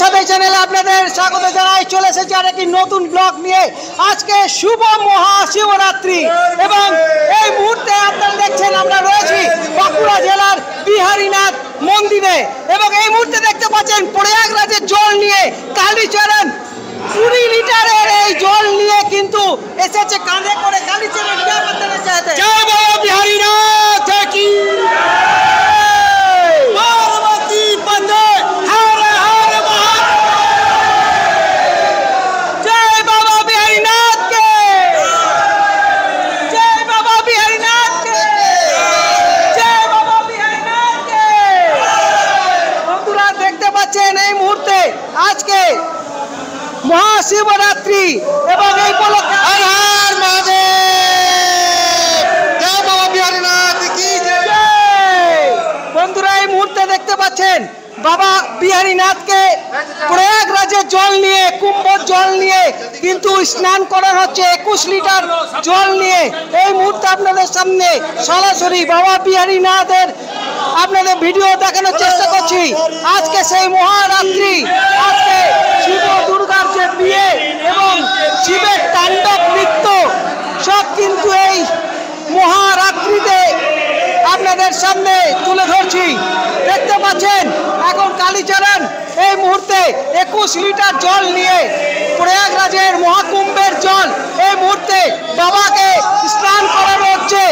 সাথে চ্যানেলে আপনাদের স্বাগত জানাই। চলে এসেছি আর একটি নতুন ব্লগ নিয়ে। আজকে শুভ মহাশিবরাত্রি এবং এই মুহূর্তে আপনারা দেখছেন আমরা রয়েছি বাঁকুড়া জেলার বিহারীনাথ মন্দিরে এবং এই মুহূর্তে দেখতে পাচ্ছেন প্রয়াগরাজের জল নিয়ে কালীচরণ 20 লিটারের এই জল নিয়ে কিন্তু এসেছে কাঁধে করে কালীচরণ। জয় বাবা বিহারীনাথ কি আজকে মহাশিবরাত্রি এবং এই উপলক্ষে হর হর মহাদেব, জয় বাবা বিহারীনাথ কি জয়। বন্ধুরা এই মুহূর্তে দেখতে পাচ্ছেন বাবা বিহারীনাথকে প্রয়াগরাজের জল নিয়ে কুম্ভর জল নিয়ে কিন্তু স্নান করানো হচ্ছে 21 লিটার জল নিয়ে। এই মুহূর্তে আপনাদের সামনে সরাসরি বাবা বিহারীনাথের আপনাদের ভিডিও দেখানোর চেষ্টা করছি। আজকে সেই মহারাত্রি, আজকে শিব দুর্গার যে বিয়ে এবং শিবের তাণ্ডব নৃত্য সব কিন্তু এই মহারাত্রিতে আপনাদের সামনে তুলে ধরছি। দেখতে পাচ্ছেন এখন কালীচরণ এই মুহূর্তে 21 লিটার জল নিয়ে প্রয়াগরাজের মহাকুম্ভের জল এই মুহূর্তে বাবাকে স্নান করানো হচ্ছে।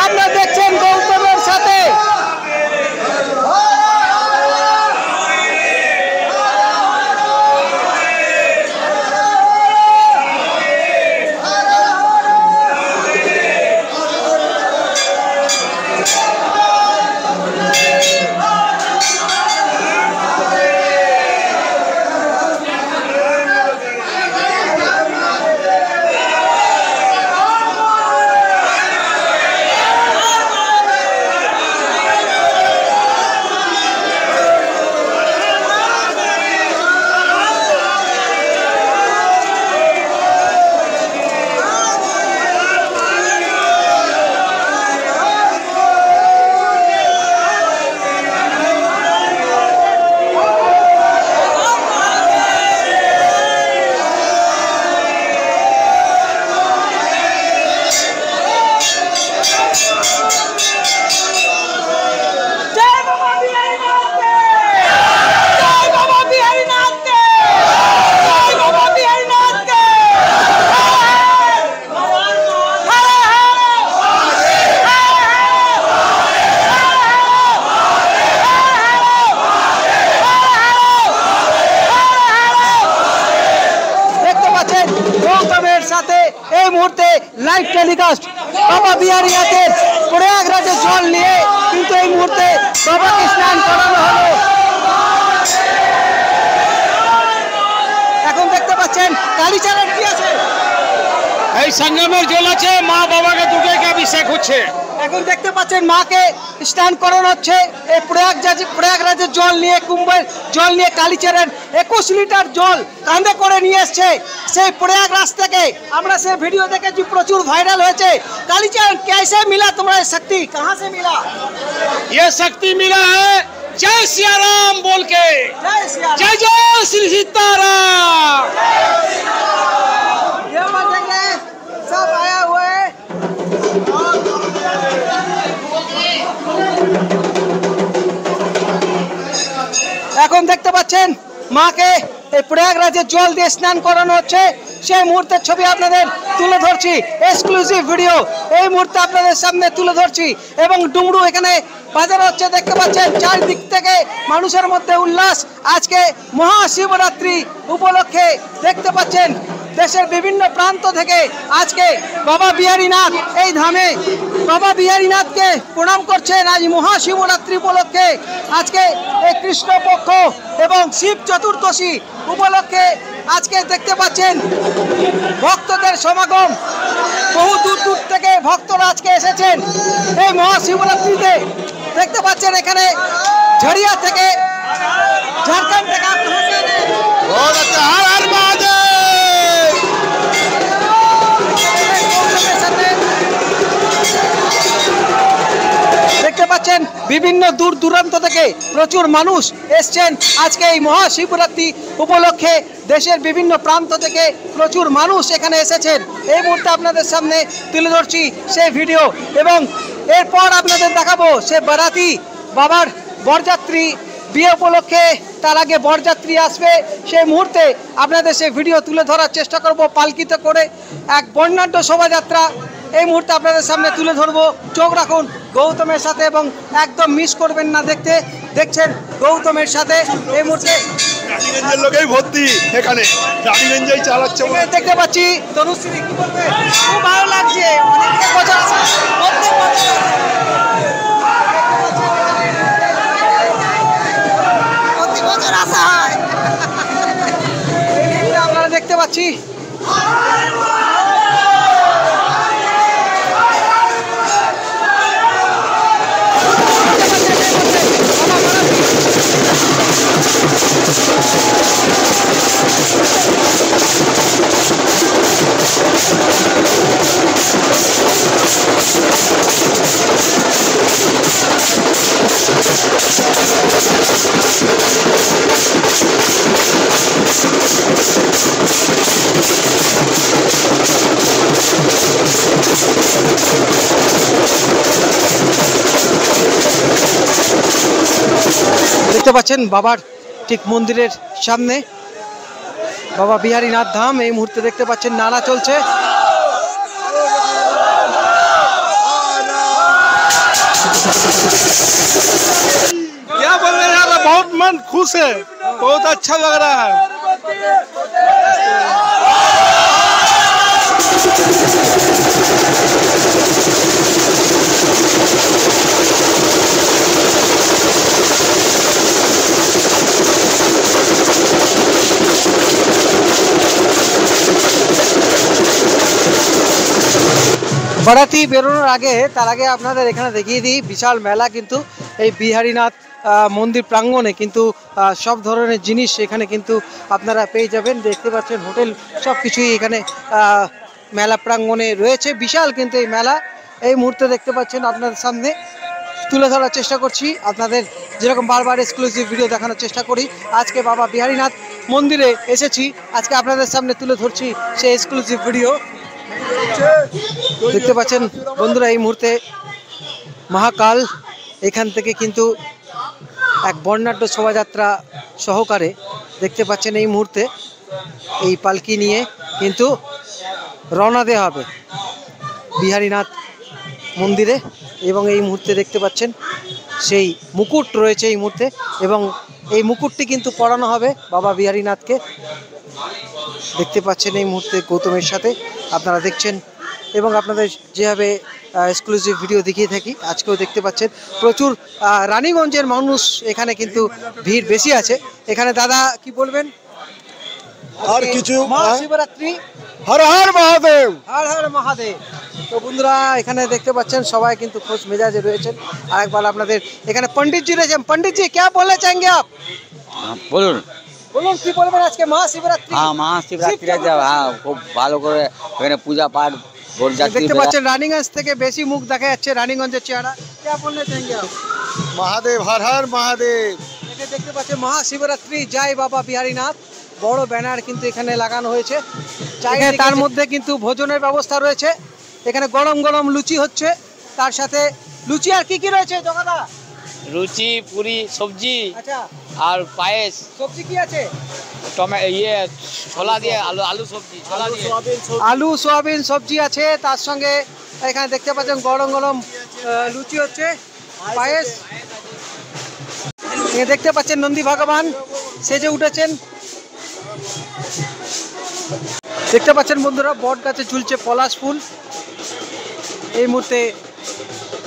আপনারা দেখছেন গৌতমের সাথে সাথে এই মুহূর্তে লাইভ টেলিকাস্ট বাবা বিহারীনাথের প্রয়াগরাজের জল নিয়ে কিন্তু এই মুহূর্তে বাবাকে স্নান করানো হলো। এখন দেখতে পাচ্ছেন কালীচরণ কি আছে, এই সঙ্গমের জল আছে, মা বাবাকে দুটোকে অভিষেক হচ্ছে। এখন দেখতে পাচ্ছেন মাকে স্নান করানো হচ্ছে এই প্রয়াগরাজের জল নিয়ে, কুম্ভের জল নিয়ে কালীচরণ 21 লিটার জল কাঁধে করে নিয়ে এসছে সেই প্রয়াগরাজ থেকে। আমরা সেই ভিডিও দেখেছি, প্রচুর ভাইরাল হয়েছে। कालीचरण कैसे मिला तुम्हारा शक्ति, कहाँ से मिला? ये शक्ति मिला है जय सिया राम बोल के, जय जय श्री सीताराम। ये देखें सब आया हुआ है। এখন দেখতে পাচ্ছেন মাকে এই প্রয়াগরাজের জল দিয়ে স্নান করানো হচ্ছে। সেই মুহূর্তের ছবি আপনাদের তুলে ধরছি, এক্সক্লুসিভ ভিডিও এই মুহূর্তে আপনাদের সামনে তুলে ধরছি এবং ডুমরু এখানে বাজানো হচ্ছে। দেখতে পাচ্ছেন চারদিক থেকে মানুষের মধ্যে উল্লাস। আজকে মহাশিবরাত্রি উপলক্ষে দেখতে পাচ্ছেন দেশের বিভিন্ন প্রান্ত থেকে আজকে বাবা বিহারীনাথ এই ধামে বাবা বিহারীনাথকে প্রণাম করছেন। আজ মহাশিবরাত্রি উপলক্ষে আজকে এই কৃষ্ণপক্ষ এবং শিব চতুর্দশী উপলক্ষে আজকে দেখতে পাচ্ছেন ভক্তদের সমাগম। বহু দূর দূর থেকে ভক্তরা আজকে এসেছেন এই মহাশিবরাত্রিতে। দেখতে পাচ্ছেন এখানে ঝরিয়া থেকে, ঝাড়খণ্ড থেকে দেখতে পাচ্ছেন বিভিন্ন দূর দূরান্ত থেকে প্রচুর মানুষ এসছেন আজকে এই মহাশিবরাত্রি উপলক্ষে। দেশের বিভিন্ন প্রান্ত থেকে প্রচুর মানুষ এখানে এসেছেন। এই মুহূর্তে আপনাদের সামনে তুলে ধরছি সেই ভিডিও এবং এরপর আপনাদের দেখাবো সে বারাতি বাবার বরযাত্রী বিয়ে উপলক্ষে। তার আগে বরযাত্রী আসবে, সেই মুহূর্তে আপনাদের সেই ভিডিও তুলে ধরার চেষ্টা করব পালকিতে করে এক বর্ণাঢ্য শোভাযাত্রা এই মুহূর্তে আপনাদের সামনে তুলে ধরবো। চোখ রাখুন গৌতমের সাথে এবং একদম মিস করবেন না দেখতে। দেখছেন গৌতমের সাথে এই মুহূর্তে রানীগঞ্জের লোকেই ভর্তি এখানে, রানীগঞ্জেই চালাচ্ছে। দেখতে পাচ্ছি তনুশ্রী, কি বলবে? খুব ভালো লাগছে, অনেক বছর আছে, প্রত্যেক বছর আসা হয়। আপনারা দেখতে পাচ্ছি দেখতে পাচ্ছেন বাবার ঠিক মন্দিরের সামনে বাবা বিহারীনাথ ধাম। এই মুহূর্তে দেখতে পাচ্ছেন নাড়া চলছে। क्या बोल रहे हैं? बहुत मन खुश है, बहुत अच्छा लग रहा है। বারাতি বেরোনোর আগে তার আগে আপনাদের এখানে দেখিয়ে দিই বিশাল মেলা কিন্তু এই বিহারীনাথ মন্দির প্রাঙ্গণে কিন্তু সব ধরনের জিনিস এখানে কিন্তু আপনারা পেয়ে যাবেন। দেখতে পাচ্ছেন হোটেল সব কিছুই এখানে মেলা প্রাঙ্গণে রয়েছে। বিশাল কিন্তু এই মেলা এই মুহূর্তে দেখতে পাচ্ছেন আপনাদের সামনে তুলে ধরার চেষ্টা করছি। আপনাদের যেরকম বারবার এক্সক্লুসিভ ভিডিও দেখানোর চেষ্টা করি, আজকে বাবা বিহারীনাথ মন্দিরে এসেছি, আজকে আপনাদের সামনে তুলে ধরছি সেই এক্সক্লুসিভ ভিডিও। দেখতে পাচ্ছেন বন্ধুরা এই মুহূর্তে মহাকাল এখান থেকে কিন্তু এক বর্ণাঢ্য শোভাযাত্রা সহকারে দেখতে পাচ্ছেন এই মুহূর্তে এই পালকি নিয়ে কিন্তু রওনা দেওয়া হবে বিহারীনাথ মন্দিরে। এবং এই মুহূর্তে দেখতে পাচ্ছেন সেই মুকুট রয়েছে এই মুহূর্তে এবং এই মুকুটটি কিন্তু পরানো হবে বাবা বিহারীনাথকে। দেখতে পাচ্ছেন এই মুহূর্তে গৌতমের সাথে আপনারা দেখছেন এবং আপনাদের যেভাবে এক্সক্লুসিভ ভিডিও দেখিয়ে থাকি আজকেও দেখতে পাচ্ছেন প্রচুর রানীগঞ্জের মানুষ এখানে কিন্তু ভিড় বেশি আছে। এখানে দাদা কি বলবেন? আর কিছু মহাশিবরাত্রি, হর হর মহাদেব, হর হর মহাদেব। তো বন্ধুরা এখানে দেখতে পাচ্ছেন সবাই কিন্তু খোঁজ মেজাজে রয়েছেন। আরেকবার আপনাদের এখানে পণ্ডিতজি রয়েছেন। পণ্ডিতজি क्या बोलना चाहेंगे आप? বলুন বলুন কি বলবেন আজকে মহাশিবরাত্রি? হ্যাঁ মহাশিবরাত্রি আছে, হ্যাঁ খুব ভালো করে এখানে পূজা পাঠ বরযাত্রী দেখতে পাচ্ছেন রানীগঞ্জ থেকে বেশি মুখ দেখা যাচ্ছে রানীগঞ্জের চেহারা। क्या बोलना चाहेंगे आप? মহাদেব, হর হর মহাদেব। এখানে দেখতে পাচ্ছেন মহাশিবরাত্রি জয় বাবা বিহারীনাথ বড় ব্যানার কিন্তু এখানে লাগানো হয়েছে। এখানে তার মধ্যে কিন্তু ভোজনের ব্যবস্থা রয়েছে। এখানে গরম গরম লুচি হচ্ছে, তার সাথে লুচি আর কি কি রয়েছে জগাদা? লুচি পুরি সবজি আচ্ছা, আর পায়েস সবজি কি আছে? ছোলা দিয়ে আলু সবজি ছোলা দিয়ে আলু সোয়াবিন সবজি আছে, তার সঙ্গে এখানে দেখতে পাচ্ছেন গরম গরম লুচি হচ্ছে, পায়েস। দেখতে পাচ্ছেন নন্দী ভগবান সেজে উঠেছেন। দেখতে পাচ্ছেন বন্ধুরা বট গাছে ঝুলছে পলাশ ফুল এই মুহূর্তে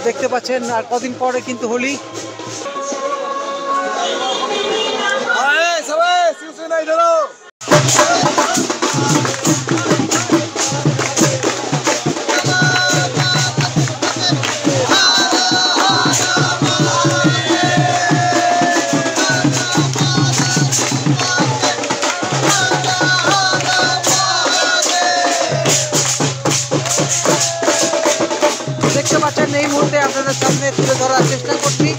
দেখতে পাচ্ছেন। আর কদিন পরে কিন্তু হোলি। দেখতে পাচ্ছেন এই মুহূর্তে আপনাদের সামনে তুলে ধরার চেষ্টা করছি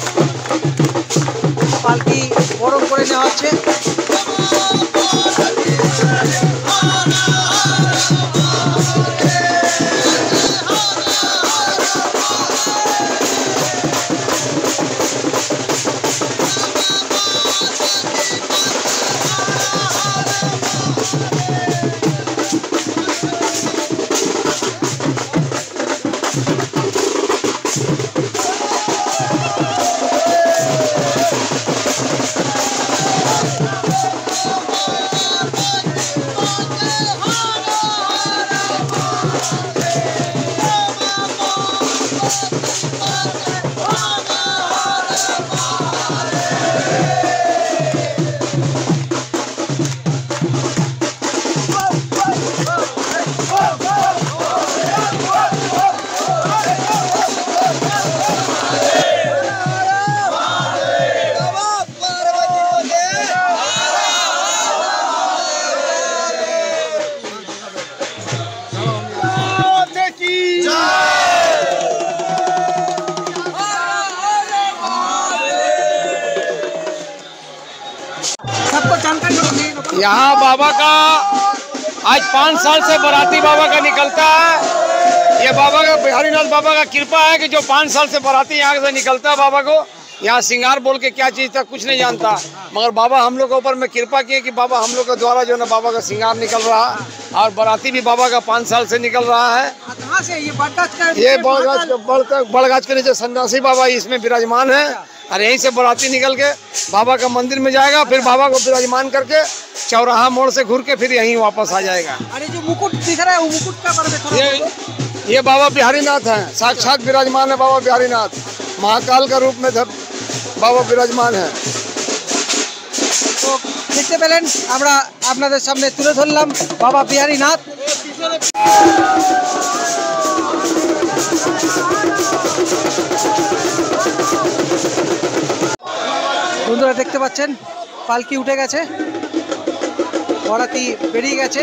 सबको जानकारी होगी। यहाँ बाबा का आज 5 साल से बाराती बाबा का निकलता है। ये बाबा का बिहारीनाथ बाबा का कृपा है कि जो 5 साल से बाराती यहाँ से निकलता है बाबा को यहाँ सिंगार बोल के क्या चीज़ था कुछ नहीं जानता, मगर बाबा हम लोग के ऊपर में कृपा किए कि बाबा हम लोग के द्वारा जो है ना बाबा का सिंगार निकल रहा है और बाराती भी बाबा का 5 साल से निकल रहा है। कहाँ से ये बड़गाछ का? ये बड़गाछ के नीचे सन्यासी बाबा इसमें विराजमान है और यहीं से बाराती निकल के बाबा का मंदिर में जाएगा, फिर बाबा को विराजमान करके चौराहा मोड़ से घूर के फिर यहीं वापस आ जाएगा। अरे जो मुकुट दिख रहा है वो मुकुट का बारे में ये बाबा बिहारीनाथ हैं, साक्षात विराजमान है बाबा बिहारीनाथ, महाकाल का रूप में बाबा विराजमान है। তো দেখতে পেলেন আমরা আপনাদের সামনে তুলে ধরলাম বাবা বিহারীনাথ। বন্ধুরা দেখতে পাচ্ছেন পালকি উঠে গেছে, বরাতি বেরিয়ে গেছে।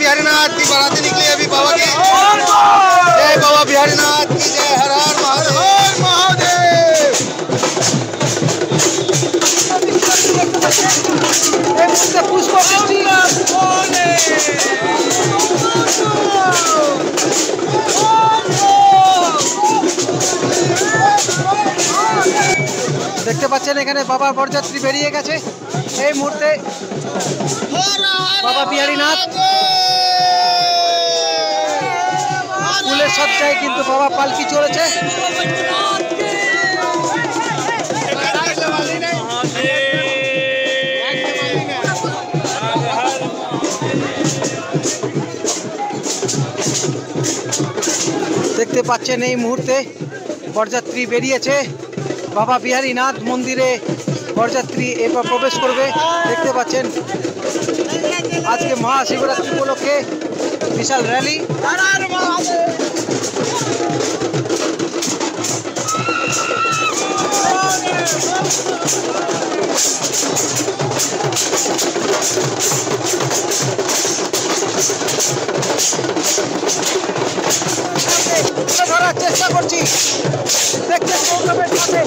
बिहारीनाथ की बाराती निकली अभी बाबा की जय, बाबा बिहारीनाथ की जय, हर हर महादेव। पुष्प দেখতে পাচ্ছেন এখানে বাবার বরযাত্রী বেরিয়ে গেছে। এই মুহূর্তে বাবা বিহারীনাথ ফুলের সজ্জায় কিন্তু বাবা পালকি চলেছে। দেখতে পাচ্ছেন এই মুহূর্তে বরযাত্রী বেরিয়েছে, বাবা বিহারীনাথ মন্দিরে বরযাত্রী এবার প্রবেশ করবে। দেখতে পাচ্ছেন আজকে মহাশিবরাত্রি উপলক্ষে বিশাল র্যালি। ধরার চেষ্টা করছি, দেখছেন গৌতমের সাথে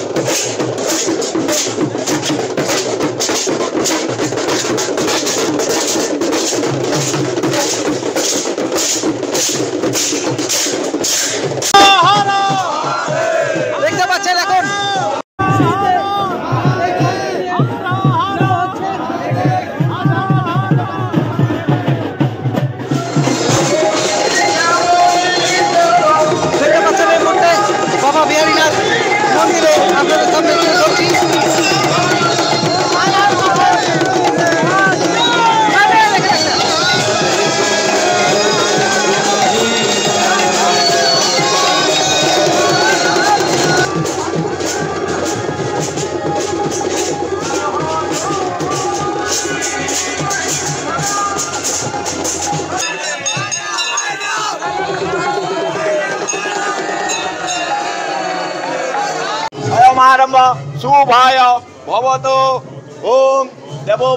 দেখতে পাচ্ছেন এখন বাবা বিহারীনাথ মন্দিরে আপনাদের সামনে তুলে ধরছি। समारंभ शुभाय भवतु ओम देवो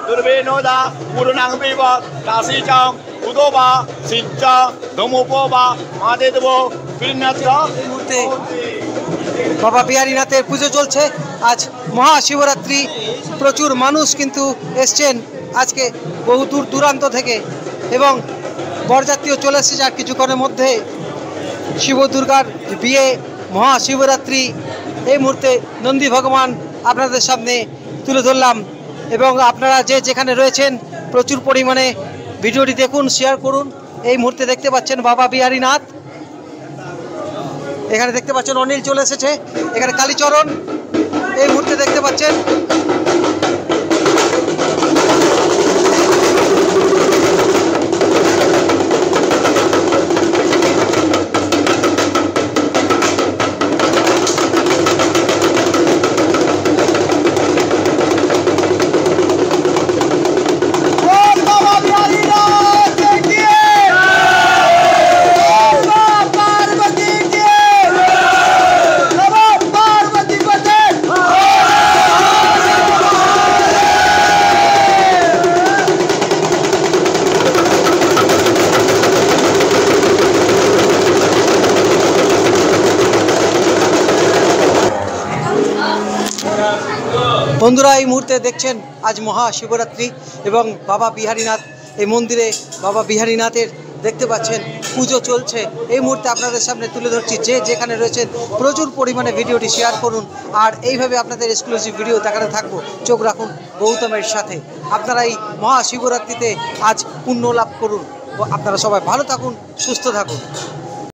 दुर्वेनोदा पूर्णांगेव काशीचां उदोबा सिंचा धमुपोबा महादेवो पिन्नत्र। মুহূর্তে বাবা বিহারীনাথের পুজো চলছে। আজ মহাশিবরাত্রি, প্রচুর মানুষ কিন্তু এসছেন আজকে বহু দূর দূরান্ত থেকে এবং বরযাত্রীও চলে এসেছে। আর কিছুক্ষণের মধ্যে শিব দুর্গার বিয়ে, মহাশিবরাত্রি। এই মুহূর্তে নন্দী ভগবান আপনাদের সামনে তুলে ধরলাম এবং আপনারা যে যেখানে রয়েছেন প্রচুর পরিমাণে ভিডিওটি দেখুন, শেয়ার করুন। এই মুহূর্তে দেখতে পাচ্ছেন বাবা বিহারীনাথ, এখানে দেখতে পাচ্ছেন অনিল চলে এসেছে, এখানে কালীচরণ এই মুহূর্তে দেখতে পাচ্ছেন। বন্ধুরা এই মুহূর্তে দেখছেন আজ মহাশিবরাত্রি এবং বাবা বিহারীনাথ এই মন্দিরে বাবা বিহারীনাথের দেখতে পাচ্ছেন পুজো চলছে। এই মুহূর্তে আপনাদের সামনে তুলে ধরছি, যে যেখানে রয়েছেন প্রচুর পরিমাণে ভিডিওটি শেয়ার করুন আর এইভাবে আপনাদের এক্সক্লুসিভ ভিডিও দেখাতে থাকবো। চোখ রাখুন গৌতমের সাথে। আপনারা এই মহাশিবরাত্রিতে আজ পুণ্য লাভ করুন। আপনারা সবাই ভালো থাকুন, সুস্থ থাকুন।